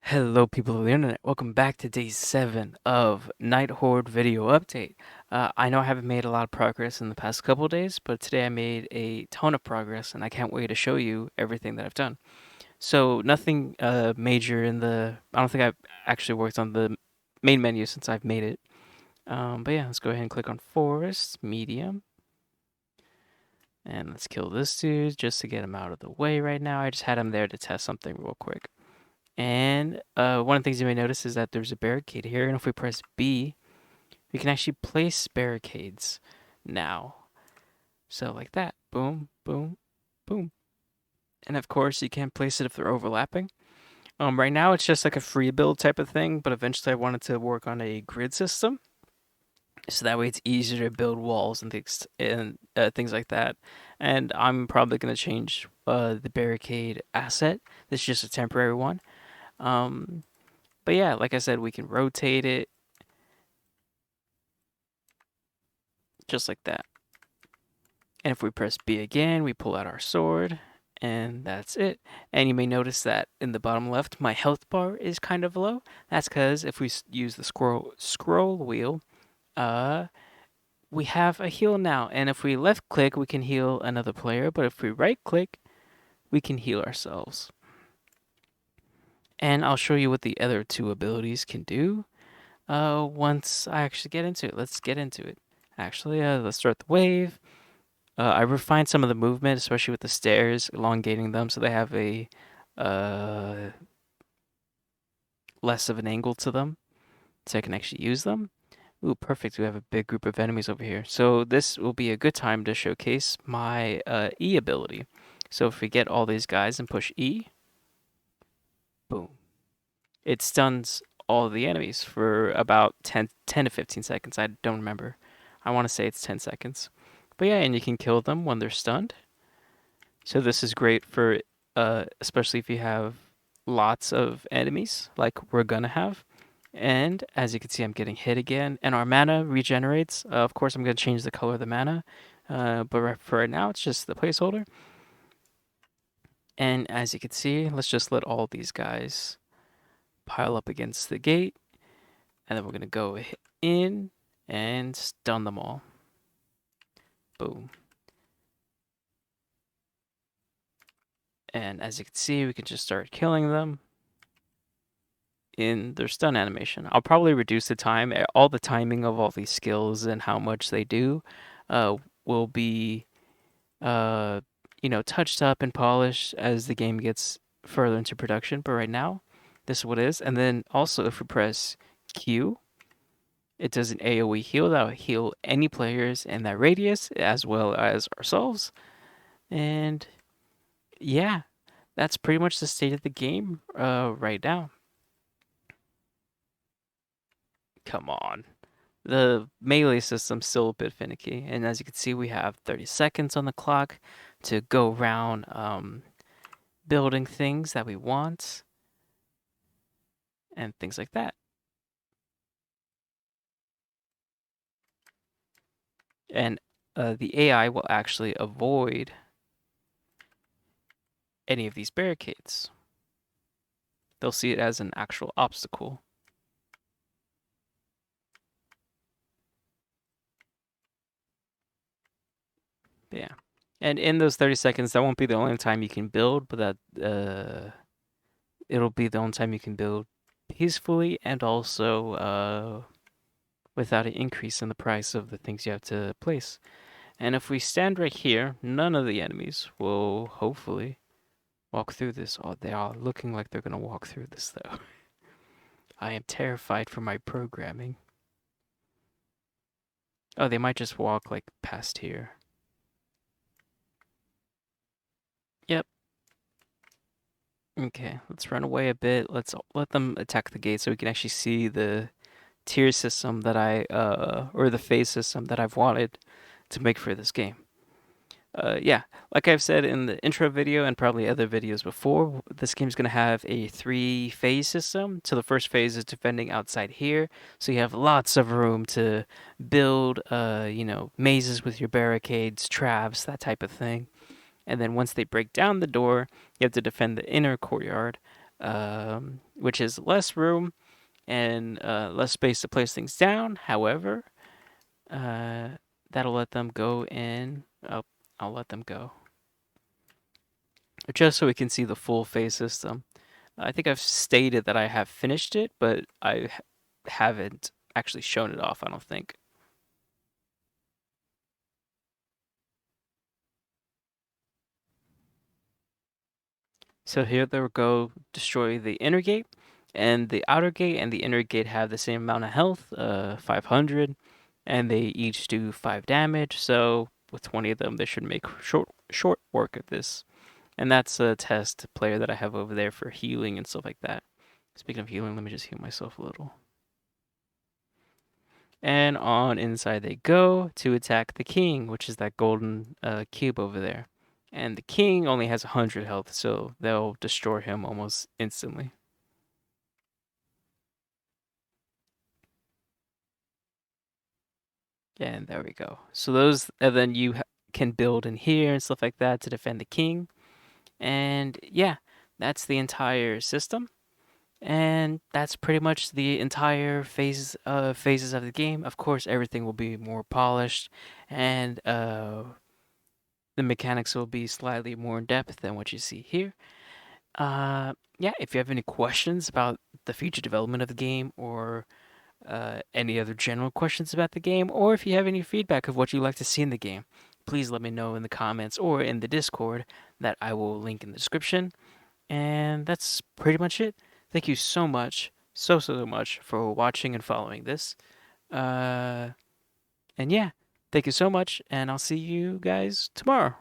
Hello, people of the internet. Welcome back to day 7 of Night Horde video update. I know I haven't made a lot of progress in the past couple days, but today I made a ton of progress, and I can't wait to show you everything that I've done. So nothing major in the. I don't think I've actually worked on the main menu since I've made it. But yeah, let's go ahead and click on Forest, Medium, and let's kill this dude just to get him out of the way right now. I just had him there to test something real quick. And one of the things you may notice is that there's a barricade here, and if we press B, we can actually place barricades now. So like that, boom, boom, boom. And of course, you can't place it if they're overlapping. Right now it's just like a free build type of thing, but eventually I wanted to work on a grid system, so that way it's easier to build walls and things like that. And I'm probably gonna change the barricade asset. This is just a temporary one. Um, But yeah, like I said, we can rotate it just like that. And if we press B again, we pull out our sword, and that's it. And you may notice that in the bottom left, my health bar is kind of low. That's because if we use the scroll wheel, uh, we have a heal now. And if we left click, we can heal another player. But if we right click, we can heal ourselves. And I'll show you what the other two abilities can do once I actually get into it. Let's get into it. Actually, let's start the wave. I refined some of the movement, especially with the stairs, elongating them so they have a uh, less of an angle to them, so I can actually use them. Ooh, perfect. We have a big group of enemies over here. So this will be a good time to showcase my E ability. So if we get all these guys and push E, boom. It stuns all the enemies for about 10 to 15 seconds. I don't remember. I want to say it's 10 seconds. But yeah, and you can kill them when they're stunned. So this is great for, especially if you have lots of enemies, like we're gonna have. And as you can see, I'm getting hit again, and our mana regenerates. Of course, I'm gonna change the color of the mana, but for right now, it's just the placeholder. And as you can see, let's just let all these guys pile up against the gate, and then we're gonna go in and stun them all. Boom. And as you can see, we can just start killing them in their stun animation. I'll probably reduce the time. All the timing of all these skills and how much they do uh, will be, uh, touched up and polished as the game gets further into production. But right now, this is what it is. And then also, if we press Q, it does an AoE heal that will heal any players in that radius as well as ourselves. And yeah, that's pretty much the state of the game right now. Come on. The melee system's still a bit finicky, and as you can see, we have 30 seconds on the clock to go around building things that we want and things like that. And the AI will actually avoid any of these barricades. They'll see it as an actual obstacle. But yeah. And in those 30 seconds, that won't be the only time you can build, but that it'll be the only time you can build peacefully and also without an increase in the price of the things you have to place. And if we stand right here, none of the enemies will hopefully walk through this. Oh, they are looking like they're going to walk through this, though. I am terrified for my programming. Oh, they might just walk like past here. Yep. Okay, let's run away a bit. Let's let them attack the gate so we can actually see the tier system that or the phase system that I've wanted to make for this game. Yeah, like I've said in the intro video and probably other videos before, this game's going to have a 3-phase system. So the first phase is defending outside here. So you have lots of room to build, mazes with your barricades, traps, that type of thing. And then once they break down the door, you have to defend the inner courtyard. which is less room and less space to place things down. However, uh, that'll let them go in. Oh, I'll let them go. Just so we can see the full phase system. I think I've stated that I have finished it, but I haven't actually shown it off, I don't think. So here they'll go destroy the inner gate, and the outer gate and the inner gate have the same amount of health, 500, and they each do 5 damage. So with 20 of them, they should make short work of this. And that's a test player that I have over there for healing and stuff like that. Speaking of healing, let me just heal myself a little. And on inside they go to attack the king, which is that golden cube over there. And the king only has 100 health, so they'll destroy him almost instantly. And there we go. So those, and then you can build in here and stuff like that to defend the king. And yeah, that's the entire system. And that's pretty much the entire phases of the game. Of course, everything will be more polished, and the mechanics will be slightly more in depth than what you see here. Yeah, if you have any questions about the future development of the game, or any other general questions about the game, or if you have any feedback of what you'd like to see in the game, please let me know in the comments or in the Discord that I will link in the description. And that's pretty much it. Thank you so much, so much for watching and following this. Uh, and yeah, thank you so much, and I'll see you guys tomorrow.